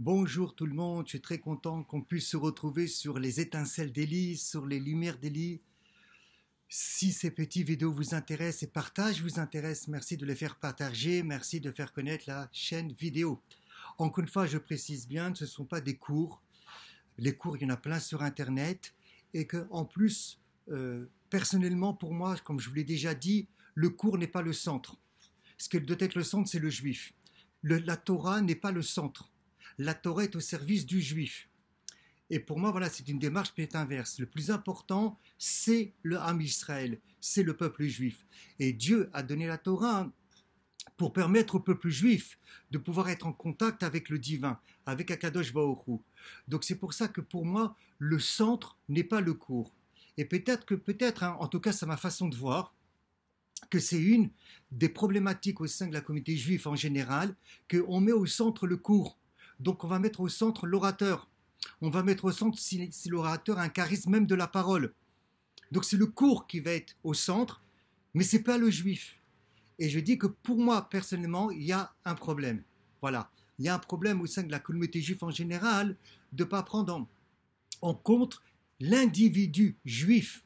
Bonjour tout le monde, je suis très content qu'on puisse se retrouver sur les étincelles d'Élie, sur les lumières d'Élie. Si ces petites vidéos vous intéressent et partage vous intéresse, merci de les faire partager, merci de faire connaître la chaîne vidéo. Encore une fois, je précise bien, ce ne sont pas des cours. Les cours, il y en a plein sur Internet et que en plus, personnellement pour moi, comme je vous l'ai déjà dit, le cours n'est pas le centre. Ce qui doit être le centre, c'est le juif. La Torah n'est pas le centre. La Torah est au service du juif. Et pour moi, voilà, c'est une démarche qui est inverse. Le plus important, c'est le Ham Israël, c'est le peuple juif. Et Dieu a donné la Torah pour permettre au peuple juif de pouvoir être en contact avec le divin, avec Akadosh Baruch Hu. Donc c'est pour ça que pour moi, le centre n'est pas le cours. Et peut-être, en tout cas c'est ma façon de voir, que c'est une des problématiques au sein de la communauté juive en général, qu'on met au centre le cours. Donc on va mettre au centre l'orateur. On va mettre au centre si l'orateur a un charisme même de la parole. Donc c'est le cours qui va être au centre, mais ce n'est pas le juif. Et je dis que pour moi, personnellement, il y a un problème. Voilà. Il y a un problème au sein de la communauté juive en général de ne pas prendre en compte l'individu juif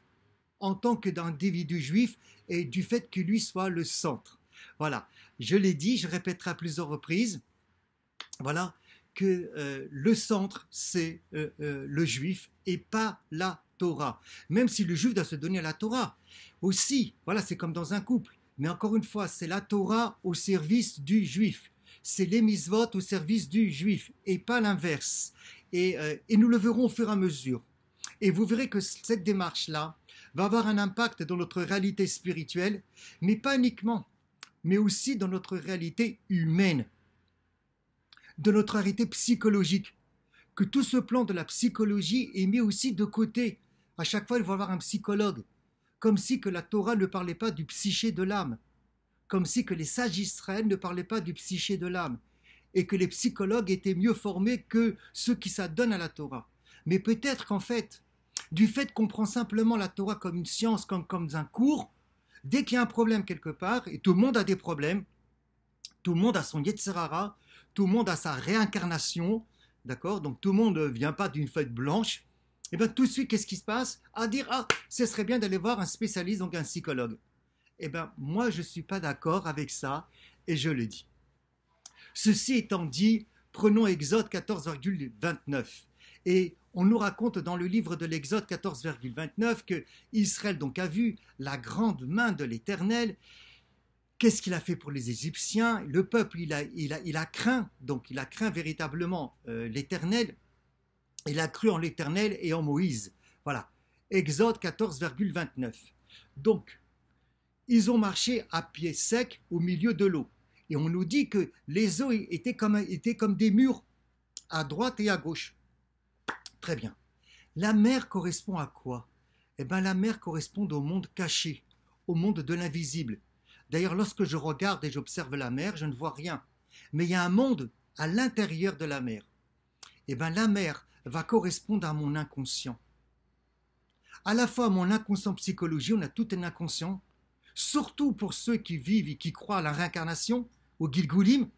en tant que d'individu juif et du fait que lui soit le centre. Voilà. Je l'ai dit, je répéterai à plusieurs reprises. Voilà. Que le centre, c'est le juif et pas la Torah. Même si le juif doit se donner à la Torah. Aussi, voilà, c'est comme dans un couple. Mais encore une fois, c'est la Torah au service du juif. C'est les mitzvot au service du juif et pas l'inverse. Et nous le verrons au fur et à mesure. Et vous verrez que cette démarche-là va avoir un impact dans notre réalité spirituelle, mais pas uniquement, mais aussi dans notre réalité humaine, de notre réalité psychologique, que tout ce plan de la psychologie est mis aussi de côté. À chaque fois, il va y avoir un psychologue, comme si que la Torah ne parlait pas du psyché de l'âme, comme si que les sages d'Israël ne parlaient pas du psyché de l'âme, et que les psychologues étaient mieux formés que ceux qui s'adonnent à la Torah. Mais peut-être qu'en fait, du fait qu'on prend simplement la Torah comme une science, comme un cours, dès qu'il y a un problème quelque part, et tout le monde a des problèmes, tout le monde a son Yetzer Hara, tout le monde a sa réincarnation, d'accord? Donc tout le monde ne vient pas d'une feuille blanche. Et bien tout de suite, qu'est-ce qui se passe? À dire, ah, ce serait bien d'aller voir un spécialiste, donc un psychologue. Eh bien, moi, je ne suis pas d'accord avec ça, et je le dis. Ceci étant dit, prenons Exode 14,29. Et on nous raconte dans le livre de l'Exode 14,29 que Israël donc a vu la grande main de l'Éternel. Qu'est-ce qu'il a fait pour les Égyptiens? Le peuple, il a craint, donc il a craint véritablement l'Éternel. Il a cru en l'Éternel et en Moïse. Voilà, Exode 14,29. Donc, ils ont marché à pied sec au milieu de l'eau. Et on nous dit que les eaux étaient comme des murs à droite et à gauche. Très bien. La mer correspond à quoi? Eh bien, la mer correspond au monde caché, au monde de l'invisible. D'ailleurs, lorsque je regarde et j'observe la mer, je ne vois rien. Mais il y a un monde à l'intérieur de la mer. Eh bien, la mer va correspondre à mon inconscient. À la fois mon inconscient psychologie, on a tout un inconscient, surtout pour ceux qui vivent et qui croient à la réincarnation, au Gilgulim,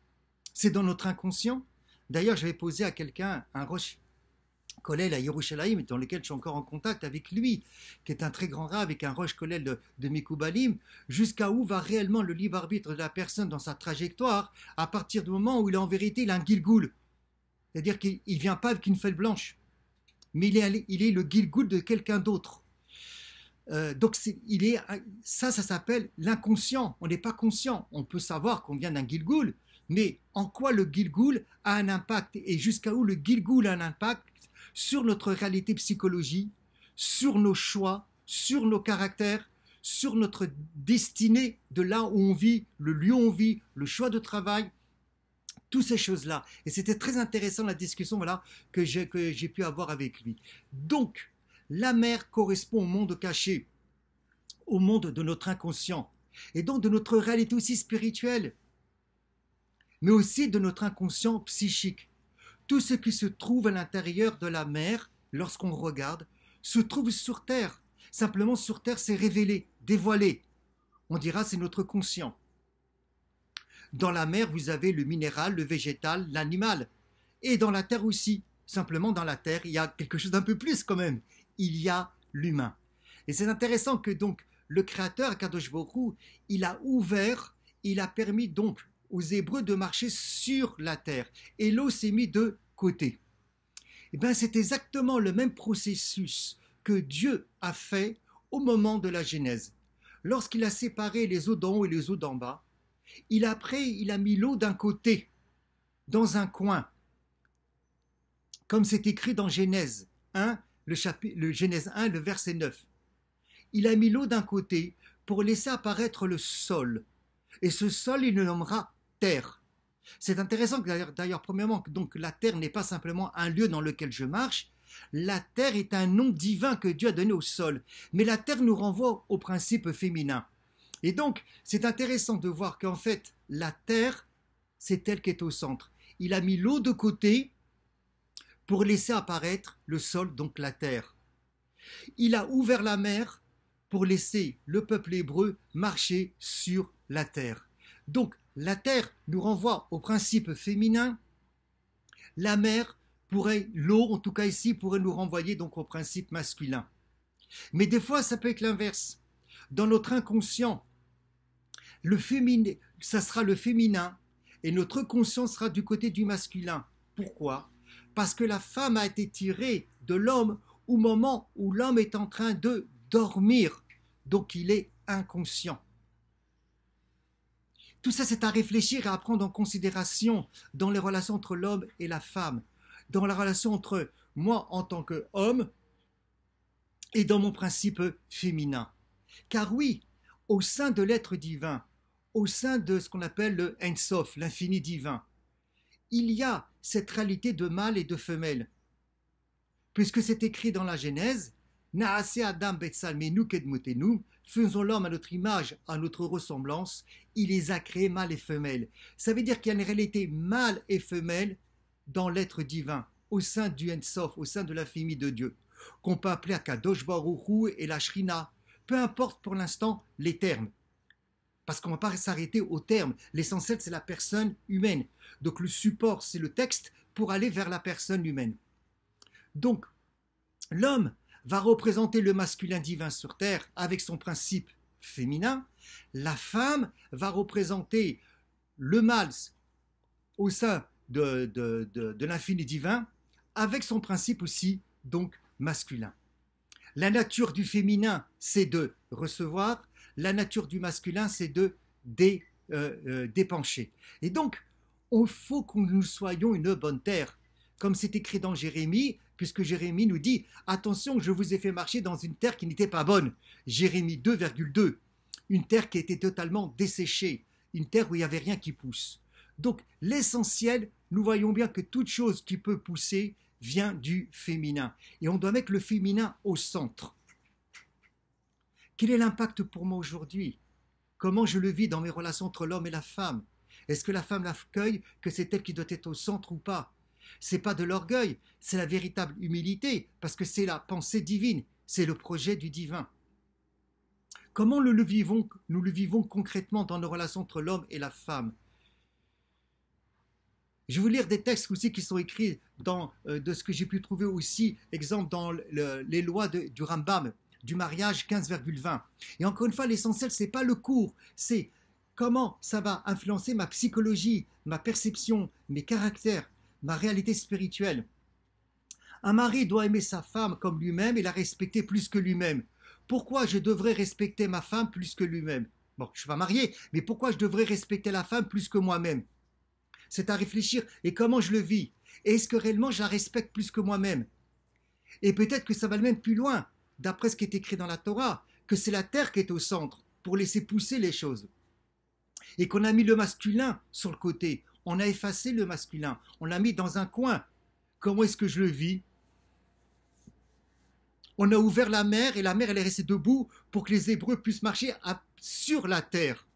c'est dans notre inconscient. D'ailleurs, j'avais posé à quelqu'un un roche Kollel à Yerushalayim, dans lequel je suis encore en contact avec lui, qui est un très grand rave avec un roche Kollel de Mekoubalim, jusqu'à où va réellement le libre arbitre de la personne dans sa trajectoire, à partir du moment où il est en vérité il a un Gilgoul. C'est-à-dire qu'il ne vient pas avec une feuille blanche, mais il est le Gilgoul de quelqu'un d'autre. Donc ça s'appelle l'inconscient. On n'est pas conscient. On peut savoir qu'on vient d'un Gilgoul, mais en quoi le Gilgoul a un impact et jusqu'à où le Gilgoul a un impact sur notre réalité psychologie, sur nos choix, sur nos caractères, sur notre destinée de là où on vit, le lieu où on vit, le choix de travail, toutes ces choses-là. Et c'était très intéressant la discussion voilà, que j'ai pu avoir avec lui. Donc, la mer correspond au monde caché, au monde de notre inconscient, et donc de notre réalité aussi spirituelle, mais aussi de notre inconscient psychique. Tout ce qui se trouve à l'intérieur de la mer, lorsqu'on regarde, se trouve sur Terre. Simplement, sur Terre, c'est révélé, dévoilé. On dira c'est notre conscient. Dans la mer, vous avez le minéral, le végétal, l'animal. et dans la terre aussi. Simplement, dans la terre, il y a quelque chose d'un peu plus quand même. Il y a l'humain. Et c'est intéressant que donc le Créateur, Kadosh Baruch Hu, il a ouvert, il a permis donc aux Hébreux de marcher sur la terre. Et l'eau s'est mise de côté. Et bien, c'est exactement le même processus que Dieu a fait au moment de la Genèse. Lorsqu'il a séparé les eaux d'en haut et les eaux d'en bas, il a mis l'eau d'un côté, dans un coin, comme c'est écrit dans Genèse 1, le Genèse 1, le verset 9. Il a mis l'eau d'un côté pour laisser apparaître le sol. Et ce sol, il le nommera terre. C'est intéressant que d'ailleurs, premièrement, donc la terre n'est pas simplement un lieu dans lequel je marche. La terre est un nom divin que Dieu a donné au sol. Mais la terre nous renvoie au principe féminin. Et donc, c'est intéressant de voir qu'en fait, la terre, c'est elle qui est au centre. Il a mis l'eau de côté pour laisser apparaître le sol, donc la terre. Il a ouvert la mer pour laisser le peuple hébreu marcher sur la terre. Donc, la terre nous renvoie au principe féminin. La mer l'eau en tout cas ici, pourrait nous renvoyer donc au principe masculin. Mais des fois, ça peut être l'inverse. Dans notre inconscient, ça sera le féminin et notre conscience sera du côté du masculin. Pourquoi ? Parce que la femme a été tirée de l'homme au moment où l'homme est en train de dormir. Donc il est inconscient. Tout ça, c'est à réfléchir et à prendre en considération dans les relations entre l'homme et la femme, dans la relation entre moi en tant qu'homme et dans mon principe féminin. Car oui, au sein de l'être divin, au sein de ce qu'on appelle le Ein Sof, l'infini divin, il y a cette réalité de mâle et de femelle. Puisque c'est écrit dans la Genèse, Naase Adam Betsalmenu Kedmotenu, faisons l'homme à notre image, à notre ressemblance, il les a créés mâle et femelle. Ça veut dire qu'il y a une réalité mâle et femelle dans l'être divin, au sein du Ein Sof, au sein de l'infini de Dieu, qu'on peut appeler Akadosh Baruch Hu et la Shrina, peu importe pour l'instant les termes. Parce qu'on ne va pas s'arrêter aux termes. L'essentiel, c'est la personne humaine. Donc le support, c'est le texte pour aller vers la personne humaine. Donc, l'homme va représenter le masculin divin sur terre avec son principe féminin. La femme va représenter le mâle au sein de l'infini divin avec son principe aussi, donc masculin. La nature du féminin, c'est de recevoir. La nature du masculin, c'est de dépencher. Et donc, il faut que nous soyons une bonne terre. Comme c'est écrit dans Jérémie, puisque Jérémie nous dit « Attention, je vous ai fait marcher dans une terre qui n'était pas bonne. » Jérémie 2,2. Une terre qui était totalement desséchée. Une terre où il n'y avait rien qui pousse. Donc, l'essentiel, nous voyons bien que toute chose qui peut pousser vient du féminin. Et on doit mettre le féminin au centre. Quel est l'impact pour moi aujourd'hui? Comment je le vis dans mes relations entre l'homme et la femme? Est-ce que la femme l'accueille, que c'est elle qui doit être au centre ou pas? C'est pas de l'orgueil, c'est la véritable humilité, parce que c'est la pensée divine, c'est le projet du divin. Comment nous le vivons concrètement dans nos relations entre l'homme et la femme? Je vais vous lire des textes aussi qui sont écrits de ce que j'ai pu trouver aussi, exemple dans les lois du Rambam, du mariage 15,20. Et encore une fois, l'essentiel, ce n'est pas le cours, c'est comment ça va influencer ma psychologie, ma perception, mes caractères, ma réalité spirituelle. Un mari doit aimer sa femme comme lui-même et la respecter plus que lui-même. Pourquoi je devrais respecter ma femme plus que lui-même? Bon, je ne suis pas marié, mais pourquoi je devrais respecter la femme plus que moi-même? C'est à réfléchir. Et comment je le vis? Et est-ce que réellement je la respecte plus que moi-même? Et peut-être que ça va même plus loin, d'après ce qui est écrit dans la Torah, que c'est la terre qui est au centre pour laisser pousser les choses. Et qu'on a mis le masculin sur le côté. On a effacé le masculin. On l'a mis dans un coin. Comment est-ce que je le vis? On a ouvert la mer et la mer elle est restée debout pour que les Hébreux puissent marcher sur la terre.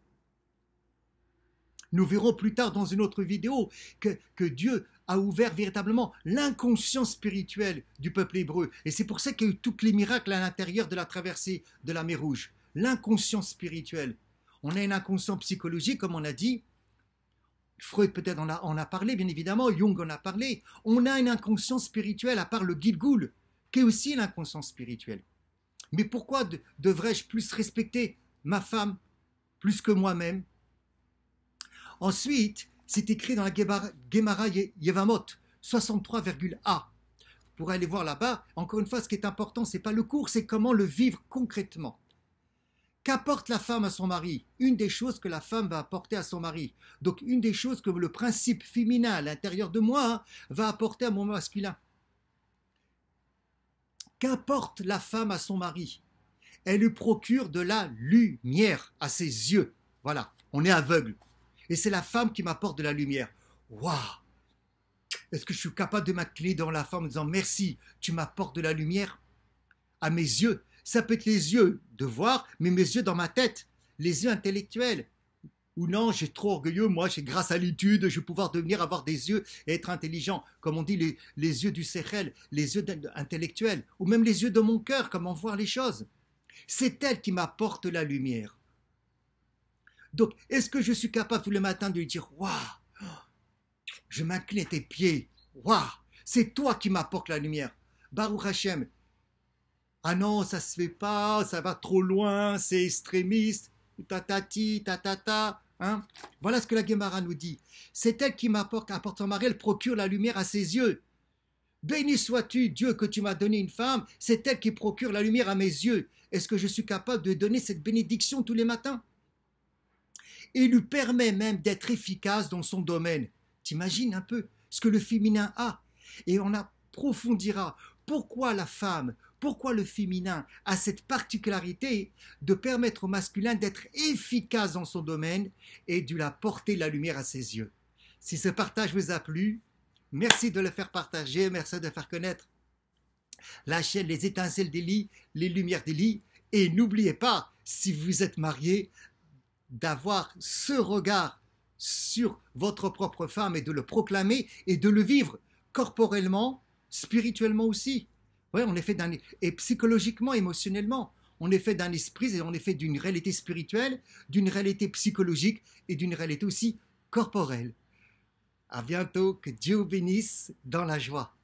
Nous verrons plus tard dans une autre vidéo que Dieu a ouvert véritablement l'inconscient spirituel du peuple hébreu. Et c'est pour ça qu'il y a eu tous les miracles à l'intérieur de la traversée de la mer Rouge. L'inconscient spirituel. On a un inconscient psychologique, comme on a dit. Freud peut-être en a parlé, bien évidemment, Jung en a parlé. On a une inconscience spirituelle à part le Gilgul, qui est aussi l'inconscience spirituelle. Mais pourquoi devrais-je plus respecter ma femme plus que moi-même? Ensuite, c'est écrit dans la Gemara Yevamot 63,a. Vous pourrez aller voir là-bas. Encore une fois, ce qui est important, ce n'est pas le cours, c'est comment le vivre concrètement. Qu'apporte la femme à son mari? Une des choses que la femme va apporter à son mari. Donc une des choses que le principe féminin à l'intérieur de moi va apporter à mon masculin. Qu'apporte la femme à son mari? Elle lui procure de la lumière à ses yeux. Voilà, on est aveugle. Et c'est la femme qui m'apporte de la lumière. Waouh! Est-ce que je suis capable de m'incliner devant la femme en disant merci, tu m'apportes de la lumière à mes yeux? Ça peut être les yeux de voir, mais mes yeux dans ma tête, les yeux intellectuels. Ou non, j'ai trop orgueilleux, moi, grâce à l'étude, je vais pouvoir devenir avoir des yeux et être intelligent. Comme on dit, les yeux du sechel, les yeux intellectuels, ou même les yeux de mon cœur, comment voir les choses. C'est elle qui m'apporte la lumière. Donc, est-ce que je suis capable tous les matins de lui dire « Waouh, je m'incline à tes pieds, waouh, c'est toi qui m'apportes la lumière. Baruch Hashem. Ah non, ça se fait pas, ça va trop loin, c'est extrémiste, tatati, tatata. Hein? Voilà ce que la Gemara nous dit. C'est elle qui apporte son mari, elle procure la lumière à ses yeux. Béni sois-tu, Dieu, que tu m'as donné une femme, c'est elle qui procure la lumière à mes yeux. Est-ce que je suis capable de donner cette bénédiction tous les matins? Et lui permet même d'être efficace dans son domaine. T'imagines un peu ce que le féminin a? Et on approfondira pourquoi la femme, pourquoi le féminin a cette particularité de permettre au masculin d'être efficace dans son domaine et de la porter la lumière à ses yeux. Si ce partage vous a plu, merci de le faire partager, merci de le faire connaître. La chaîne Les Étincelles d'Élie, les Lumières d'Élie. Et n'oubliez pas, si vous êtes marié, d'avoir ce regard sur votre propre femme et de le proclamer et de le vivre corporellement, spirituellement aussi. Ouais, on est fait et psychologiquement, émotionnellement. On est fait d'un esprit et on est fait d'une réalité spirituelle, d'une réalité psychologique et d'une réalité aussi corporelle. À bientôt, que Dieu vous bénisse dans la joie.